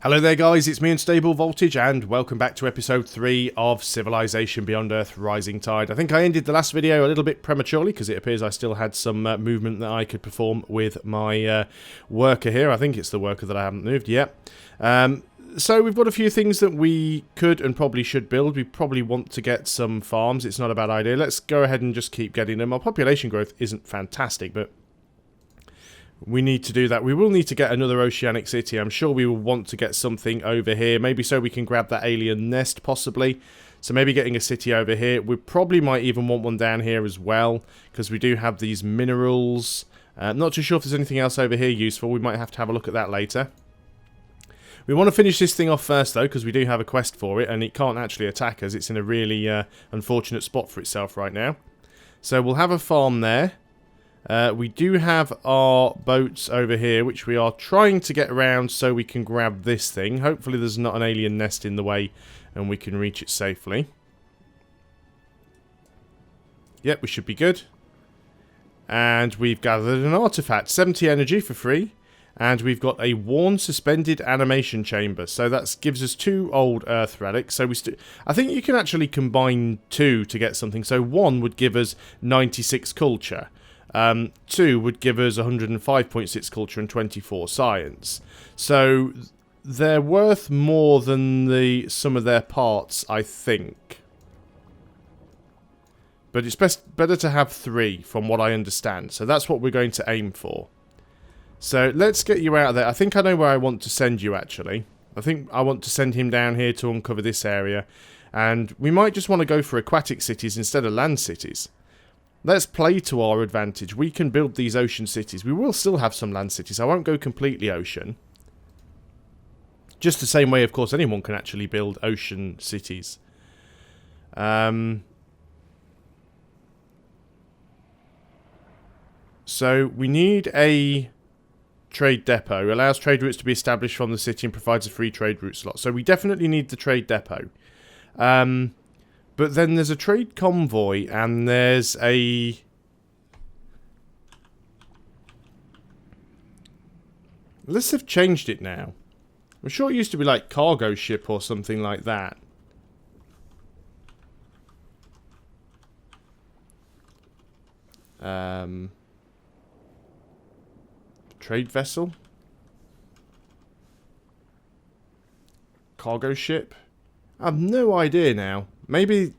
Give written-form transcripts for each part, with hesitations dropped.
Hello there guys, it's me Unstable Voltage and welcome back to episode 3 of Civilization Beyond Earth Rising Tide. I think I ended the last video a little bit prematurely because it appears I still had some movement that I could perform with my worker here. I think it's the worker that I haven't moved yet. So we've got a few things that we could and probably should build. We probably want to get some farms. It's not a bad idea. Let's go ahead and just keep getting them. Our population growth isn't fantastic, but we need to do that. We will need to get another oceanic city. I'm sure we will want to get something over here. Maybe so we can grab that alien nest, possibly. So maybe getting a city over here. We probably might even want one down here as well, because we do have these minerals. Not too sure if there's anything else over here useful. We might have to have a look at that later. We want to finish this thing off first, though, because we do have a quest for it, and it can't actually attack us. It's in a really unfortunate spot for itself right now. So we'll have a farm there. We do have our boats over here, which we are trying to get around so we can grab this thing. Hopefully there's not an alien nest in the way and we can reach it safely. Yep, we should be good. And we've gathered an artifact. 70 energy for free. And we've got a worn suspended animation chamber. So that gives us 2 old earth relics. So I think you can actually combine 2 to get something. So 1 would give us 96 culture. 2 would give us 105.6 culture and 24 science. So they're worth more than the sum of their parts, I think. But it's better to have 3, from what I understand. So that's what we're going to aim for. So let's get you out of there. I think I know where I want to send you, actually. I think I want to send him down here to uncover this area. And we might just want to go for aquatic cities instead of land cities. Let's play to our advantage. We can build these ocean cities. We will still have some land cities. I won't go completely ocean. Just the same way, of course, anyone can actually build ocean cities. So we need a trade depot. It allows trade routes to be established from the city and provides a free trade route slot. So we definitely need the trade depot. But then there's a trade convoy and there's a... Let's have changed it now. I'm sure it used to be like cargo ship or something like that. Trade vessel? Cargo ship? I have no idea now. Maybe...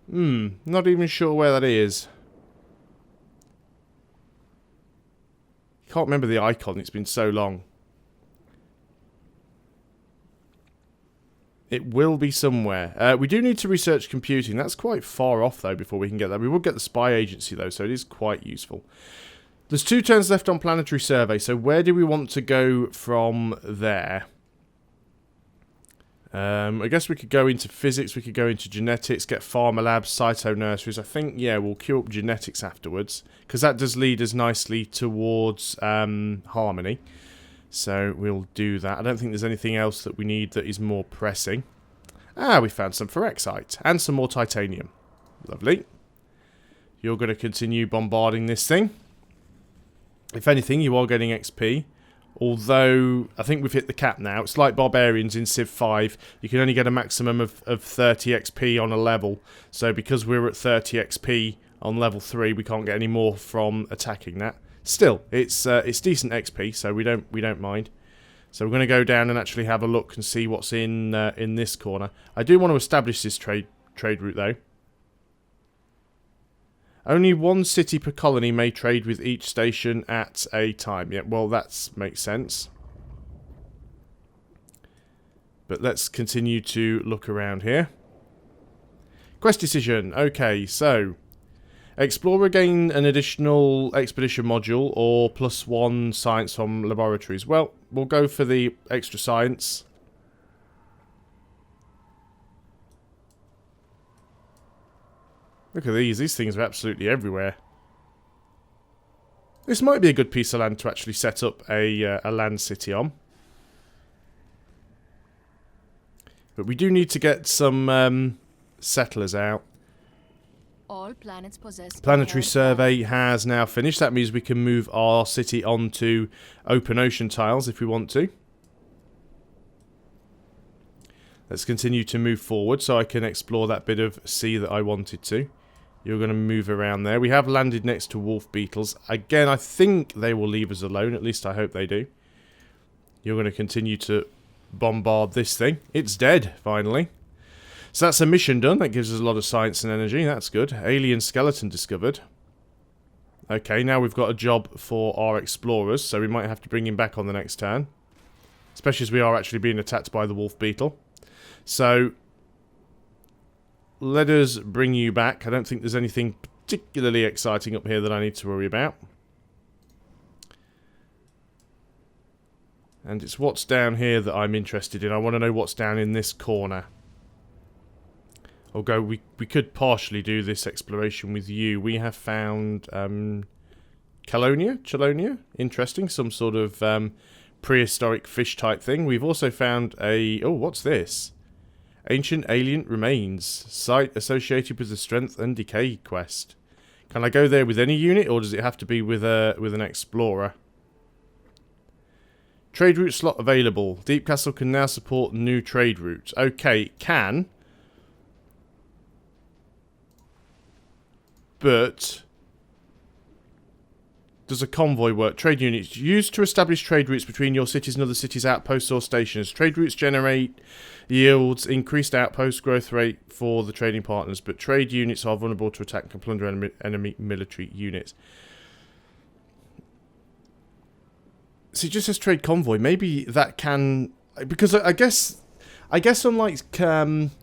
not even sure where that is. Can't remember the icon, it's been so long. It will be somewhere. We do need to research computing. That's quite far off, though, before we can get that. We will get the spy agency, though, so it is quite useful. There's 2 turns left on planetary survey, so where do we want to go from there? I guess we could go into physics, we could go into genetics, get farmer labs, cyto nurseries. I think, yeah, we'll queue up genetics afterwards, because that does lead us nicely towards harmony. So we'll do that. I don't think there's anything else that we need that is more pressing. Ah, we found some phorexite and some more titanium. Lovely. You're going to continue bombarding this thing. If anything, you are getting XP. Although, I think we've hit the cap now. It's like barbarians in Civ 5. You can only get a maximum of 30 XP on a level. So because we're at 30 XP on level 3, we can't get any more from attacking that. Still, it's decent XP, so we don't mind. So we're going to go down and actually have a look and see what's in this corner. I do want to establish this trade route, though. Only 1 city per colony may trade with each station at a time. Yeah, well, that makes sense. But let's continue to look around here. Quest decision. Okay, so... Explorer gain an additional expedition module or +1 science from laboratories. Well, we'll go for the extra science. Look at these. These things are absolutely everywhere. This might be a good piece of land to actually set up a land city on. But we do need to get some settlers out. All planets possess Planetary survey has now finished. That means we can move our city onto open ocean tiles if we want to. Let's continue to move forward so I can explore that bit of sea that I wanted to. You're going to move around there. We have landed next to wolf beetles. Again, I think they will leave us alone. At least I hope they do. You're going to continue to bombard this thing. It's dead, finally. So that's a mission done. That gives us a lot of science and energy. That's good. Alien skeleton discovered. Okay, now we've got a job for our explorers, so we might have to bring him back on the next turn. Especially as we are actually being attacked by the wolf beetle. So, let us bring you back. I don't think there's anything particularly exciting up here that I need to worry about. And it's what's down here that I'm interested in. I want to know what's down in this corner. Although we could partially do this exploration with you. We have found Chelonia? Interesting. Some sort of prehistoric fish type thing. We've also found a... Oh, what's this? Ancient alien remains. Site associated with the Strength and Decay quest. Can I go there with any unit, or does it have to be with an explorer? Trade route slot available. Deep Castle can now support new trade routes. Okay, it can. But does a convoy work? Trade units used to establish trade routes between your cities and other cities' outposts or stations. Trade routes generate yields, increased outpost growth rate for the trading partners, but trade units are vulnerable to attack and plunder enemy military units. So it just says trade convoy. Maybe that can, because I guess unlike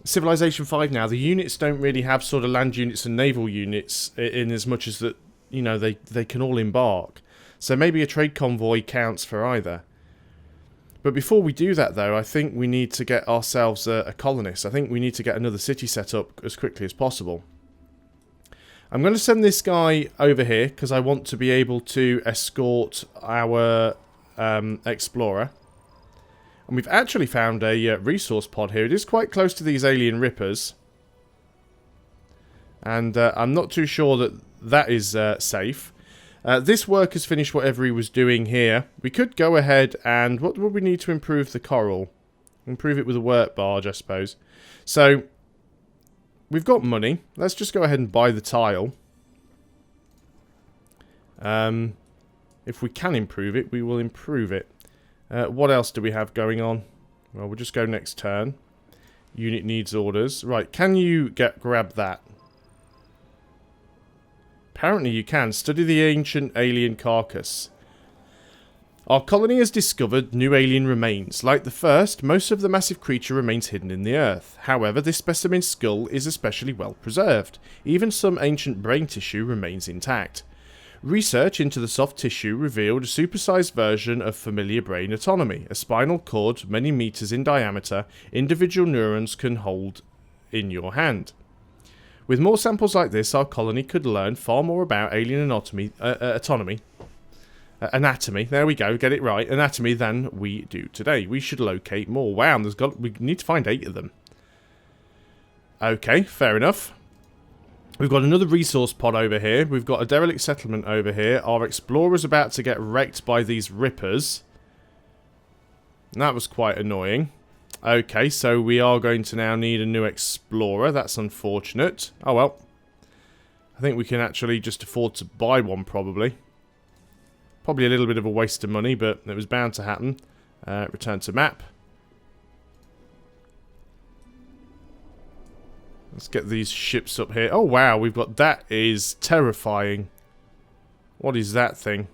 Civilization 5 now, the units don't really have sort of land units and naval units in as much as that, you know, they can all embark. So maybe a trade convoy counts for either. But before we do that, though, I think we need to get ourselves a colonist. I think we need to get another city set up as quickly as possible. I'm going to send this guy over here because I want to be able to escort our explorer. And we've actually found a resource pod here. It is quite close to these alien rippers. And I'm not too sure that that is safe. This worker's finished whatever he was doing here. We could go ahead and... What would we need to improve the coral? Improve it with a work barge, I suppose. So, we've got money. Let's just go ahead and buy the tile. If we can improve it, we will improve it. What else do we have going on? Well, we'll just go next turn. Unit needs orders. Right, can you grab that? Apparently you can. Study the ancient alien carcass. Our colony has discovered new alien remains. Like the first, most of the massive creature remains hidden in the earth. However, this specimen's skull is especially well preserved. Even some ancient brain tissue remains intact. Research into the soft tissue revealed a supersized version of familiar brain autonomy. A spinal cord many meters in diameter, individual neurons can hold in your hand. With more samples like this, our colony could learn far more about alien anatomy, anatomy, there we go, get it right, anatomy than we do today. We should locate more. Wow, we need to find 8 of them. Okay, fair enough. We've got another resource pod over here. We've got a derelict settlement over here. Our explorer's about to get wrecked by these rippers. That was quite annoying. Okay, so we are going to now need a new explorer. That's unfortunate. Oh well. I think we can actually just afford to buy one, probably. Probably a little bit of a waste of money, but it was bound to happen. Return to map. Let's get these ships up here. Oh wow, we've got... That is terrifying. What is that thing?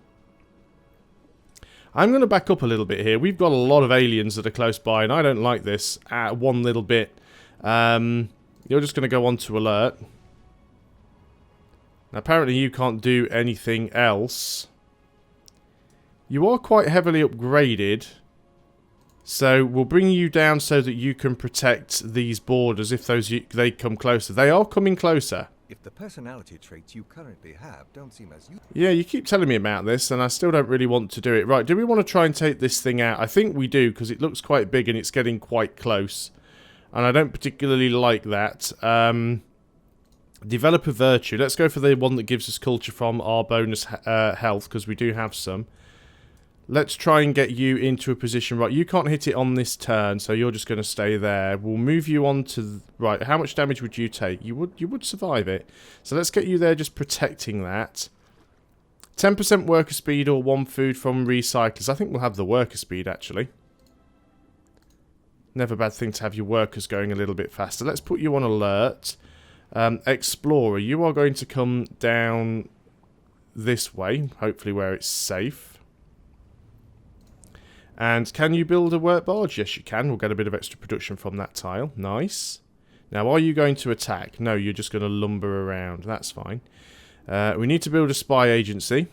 I'm going to back up a little bit here. We've got a lot of aliens that are close by, and I don't like this one little bit. You're just going to go on to alert. Now, apparently you can't do anything else. You are quite heavily upgraded. So we'll bring you down so that you can protect these borders if they come closer. They are coming closer. If the personality traits you currently have don't seem as useful... Yeah, you keep telling me about this, and I still don't really want to do it. Right, do we want to try and take this thing out? I think we do, because it looks quite big and it's getting quite close. And I don't particularly like that. Develop a virtue. Let's go for the one that gives us culture from our bonus health, because we do have some. Let's try and get you into a position. Right, you can't hit it on this turn, so you're just going to stay there. We'll move you on to... Right, how much damage would you take? You would survive it. So let's get you there just protecting that. 10% worker speed or 1 food from recyclers. I think we'll have the worker speed, actually. Never a bad thing to have your workers going a little bit faster. Let's put you on alert. Explorer, you are going to come down this way, hopefully where it's safe. And can you build a work barge? Yes, you can. We'll get a bit of extra production from that tile. Nice. Now, are you going to attack? No, you're just going to lumber around. That's fine. We need to build a spy agency.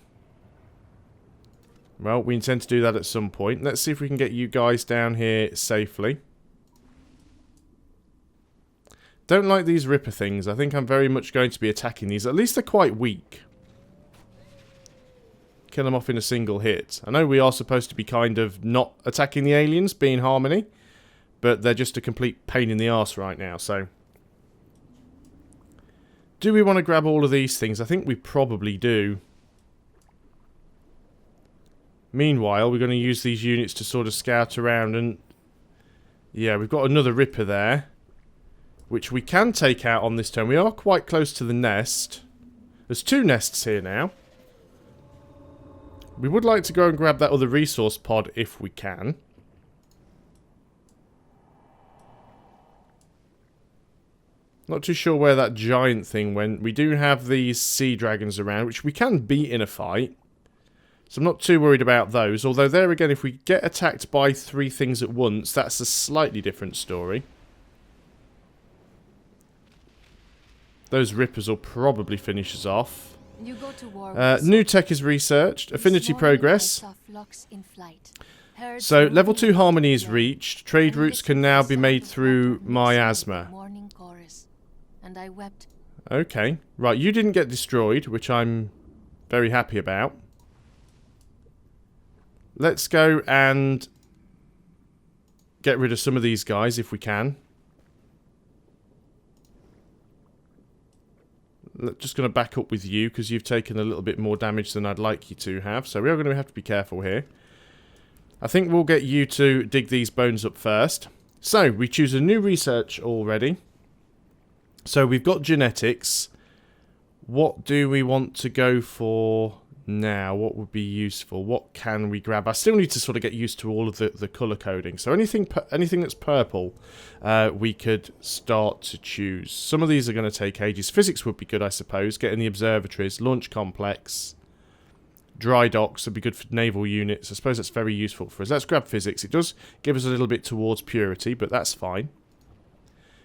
Well, we intend to do that at some point. Let's see if we can get you guys down here safely. Don't like these Ripper things. I think I'm very much going to be attacking these. At least they're quite weak. Kill them off in a single hit. I know we are supposed to be kind of not attacking the aliens, being Harmony, but they're just a complete pain in the arse right now, so... Do we want to grab all of these things? I think we probably do. Meanwhile, we're going to use these units to sort of scout around and... Yeah, we've got another Ripper there, which we can take out on this turn. We are quite close to the nest. There's 2 nests here now. We would like to go and grab that other resource pod if we can. Not too sure where that giant thing went. We do have these sea dragons around, which we can beat in a fight. So I'm not too worried about those. Although there again, if we get attacked by 3 things at once, that's a slightly different story. Those Rippers will probably finish us off. You go to war new tech is researched. Affinity progress. So, level 2 harmony is reached. Trade routes can now be made through miasma. Okay. Right, you didn't get destroyed, which I'm very happy about. Let's go and get rid of some of these guys if we can. Just going to back up with you because you've taken a little bit more damage than I'd like you to have. So we are going to have to be careful here. I think we'll get you to dig these bones up first. So we choose a new research already. So we've got genetics. What do we want to go for now? What would be useful? What can we grab? I still need to sort of get used to all of the colour coding. So anything that's purple, we could start to choose. Some of these are going to take ages. Physics would be good, I suppose. Getting the observatories, launch complex, dry docks would be good for naval units. I suppose that's very useful for us. Let's grab physics. It does give us a little bit towards purity, but that's fine.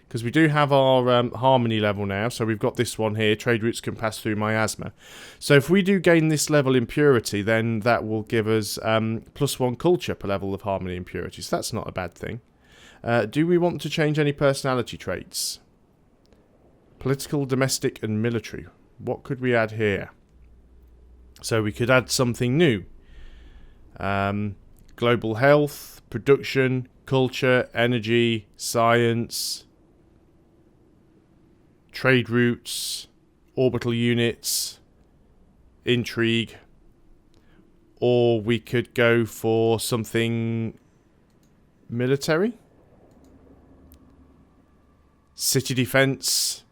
Because we do have our harmony level now, so we've got this one here. Trade routes can pass through miasma. So if we do gain this level in purity, then that will give us +1 culture per level of harmony and purity. So that's not a bad thing. Do we want to change any personality traits? Political, domestic, and military. What could we add here? So we could add something new. Global health, production, culture, energy, science... Trade routes, orbital units, intrigue, or we could go for something military. City defense,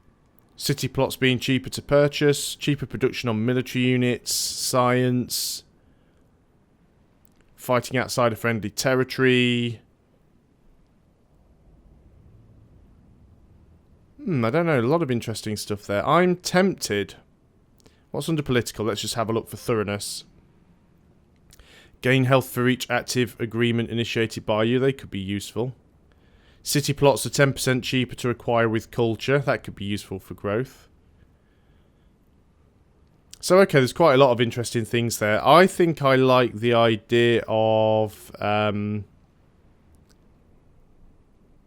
city plots being cheaper to purchase, cheaper production on military units, science, fighting outside of friendly territory. I don't know, a lot of interesting stuff there. I'm tempted. What's under political? Let's just have a look for thoroughness. Gain health for each active agreement initiated by you. They could be useful. City plots are 10% cheaper to acquire with culture. That could be useful for growth. So, okay, there's quite a lot of interesting things there. I think I like the idea of...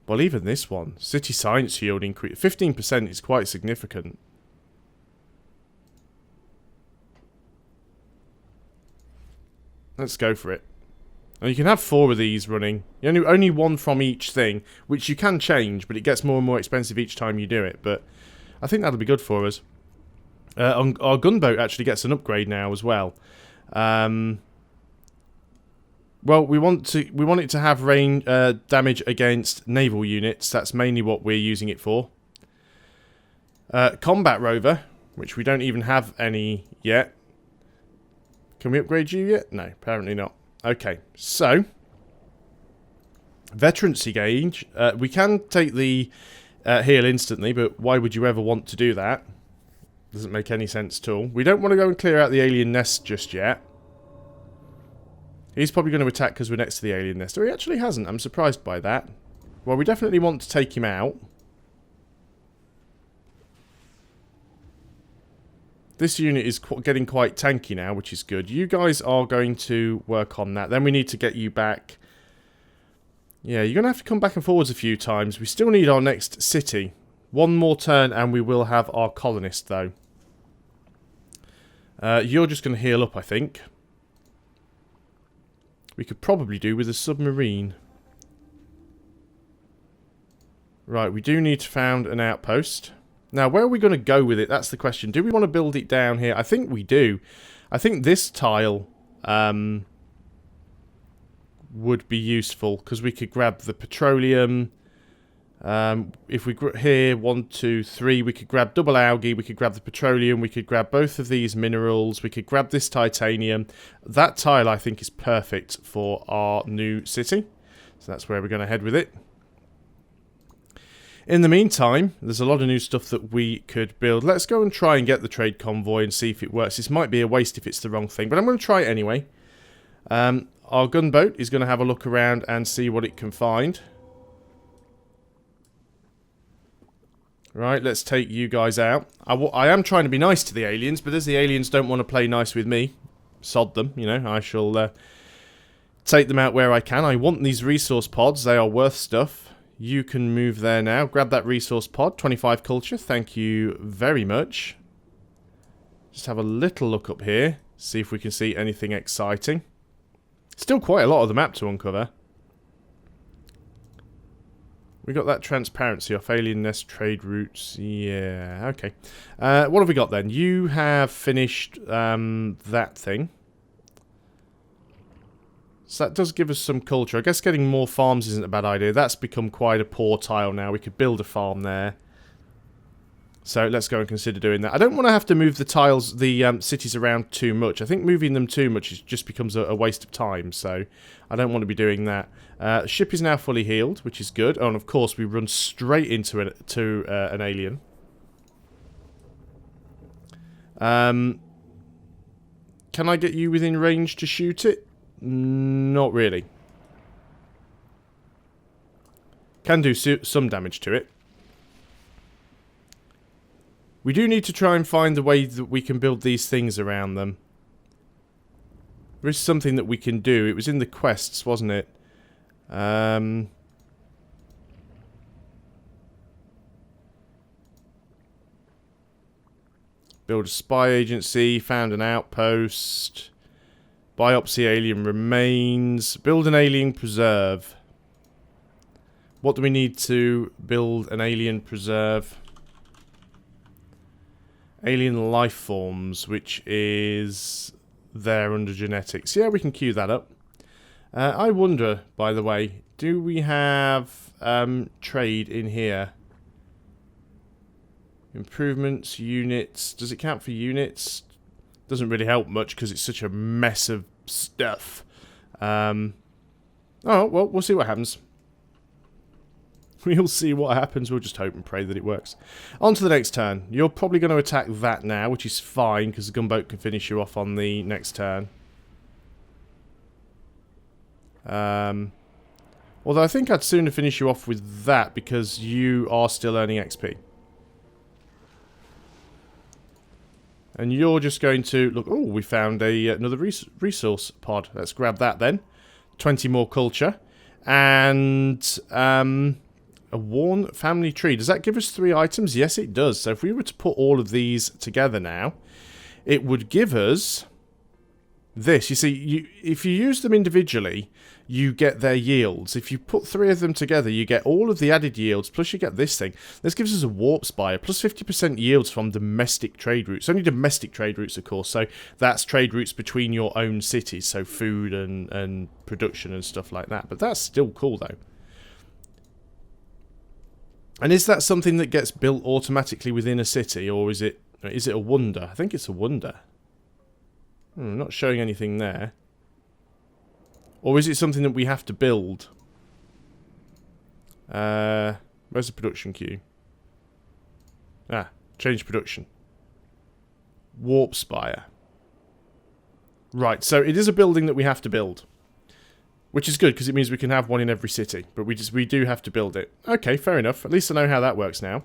well, even this one. City science yield increase. 15% is quite significant. Let's go for it. And you can have 4 of these running. Only 1 from each thing, which you can change, but it gets more and more expensive each time you do it. But I think that'll be good for us. Our gunboat actually gets an upgrade now as well. Well, we want it to have range damage against naval units. That's mainly what we're using it for. Combat rover, which we don't even have any yet. Can we upgrade you yet? No, apparently not. Okay, so veterancy gauge. We can take the heal instantly, but why would you ever want to do that? Doesn't make any sense at all. We don't want to go and clear out the alien nest just yet. He's probably going to attack because we're next to the alien nest. Or he actually hasn't. I'm surprised by that. Well, we definitely want to take him out. This unit is getting quite tanky now, which is good. You guys are going to work on that. Then we need to get you back. Yeah, you're going to have to come back and forwards a few times. We still need our next city. One more turn and we will have our colonist, though. You're just going to heal up, I think. We could probably do with a submarine. Right, we do need to found an outpost. Now, where are we going to go with it? That's the question. Do we want to build it down here? I think we do. I think this tile would be useful because we could grab the petroleum. If we here 1, 2, 3, we could grab double algae, we could grab the petroleum, we could grab both of these minerals, we could grab this titanium. That tile I think is perfect for our new city, so that's where we're going to head with it. In the meantime, there's a lot of new stuff that we could build. Let's go and try and get the trade convoy and see if it works. This might be a waste if it's the wrong thing, but I'm going to try it anyway. Our gunboat is going to have a look around and see what it can find. Right, let's take you guys out. I am trying to be nice to the aliens, but as the aliens don't want to play nice with me, sod them, you know, I shall take them out where I can. I want these resource pods, they are worth stuff. You can move there now. Grab that resource pod, 25 culture, thank you very much. Just have a little look up here, see if we can see anything exciting. Still quite a lot of the map to uncover. We got that transparency off alien nest trade routes. Yeah, okay. What have we got then? You have finished that thing. So that does give us some culture. I guess getting more farms isn't a bad idea. That's become quite a poor tile now. We could build a farm there. So let's go and consider doing that. I don't want to have to move the tiles, the cities around too much. I think moving them too much just becomes a waste of time. So I don't want to be doing that. Ship is now fully healed, which is good. Oh, and of course we run straight into an alien. Can I get you within range to shoot it? Not really. Can do some damage to it. We do need to try and find a way that we can build these things around them. There is something that we can do. It was in the quests, wasn't it? Build a spy agency, found an outpost, biopsy alien remains, build an alien preserve. What do we need to build an alien preserve? Alien life forms, which is there under genetics. Yeah, we can queue that up. I wonder, by the way, do we have trade in here? Improvements, units. Does it count for units? Doesn't really help much because it's such a mess of stuff. Oh, well, we'll see what happens. We'll see what happens. We'll just hope and pray that it works. On to the next turn. You're probably going to attack that now, which is fine, because the gunboat can finish you off on the next turn. Although I think I'd sooner finish you off with that, because you are still earning XP. And you're just going to... Look, oh, we found another resource pod. Let's grab that then. 20 more culture. And... a worn family tree. Does that give us 3 items? Yes, it does. So if we were to put all of these together now, it would give us this. You see, if you use them individually, you get their yields. If you put 3 of them together, you get all of the added yields, plus you get this thing. This gives us a warp spire, plus 50% yields from domestic trade routes. Only domestic trade routes, of course, so that's trade routes between your own cities, so food and production and stuff like that. But that's still cool, though. And is that something that gets built automatically within a city, or is it a wonder? I think it's a wonder. Not showing anything there. Or is it something that we have to build? Where's the production queue? Change production. Warp spire. Right, so it is a building that we have to build. Which is good, because it means we can have one in every city. But we do have to build it. Okay, fair enough. At least I know how that works now.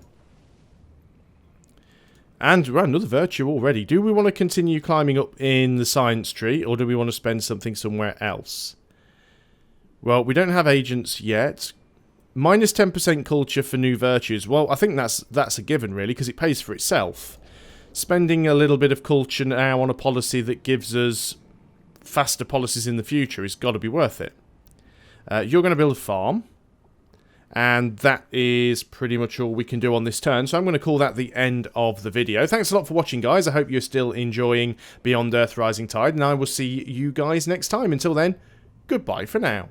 And another virtue already. Do we want to continue climbing up in the science tree, or do we want to spend something somewhere else? Well, we don't have agents yet. Minus 10% culture for new virtues. Well, I think that's a given, really, because it pays for itself. Spending a little bit of culture now on a policy that gives us faster policies in the future has got to be worth it. You're going to build a farm. And that is pretty much all we can do on this turn. So I'm going to call that the end of the video. Thanks a lot for watching, guys. I hope you're still enjoying Beyond Earth Rising Tide. And I will see you guys next time. Until then, goodbye for now.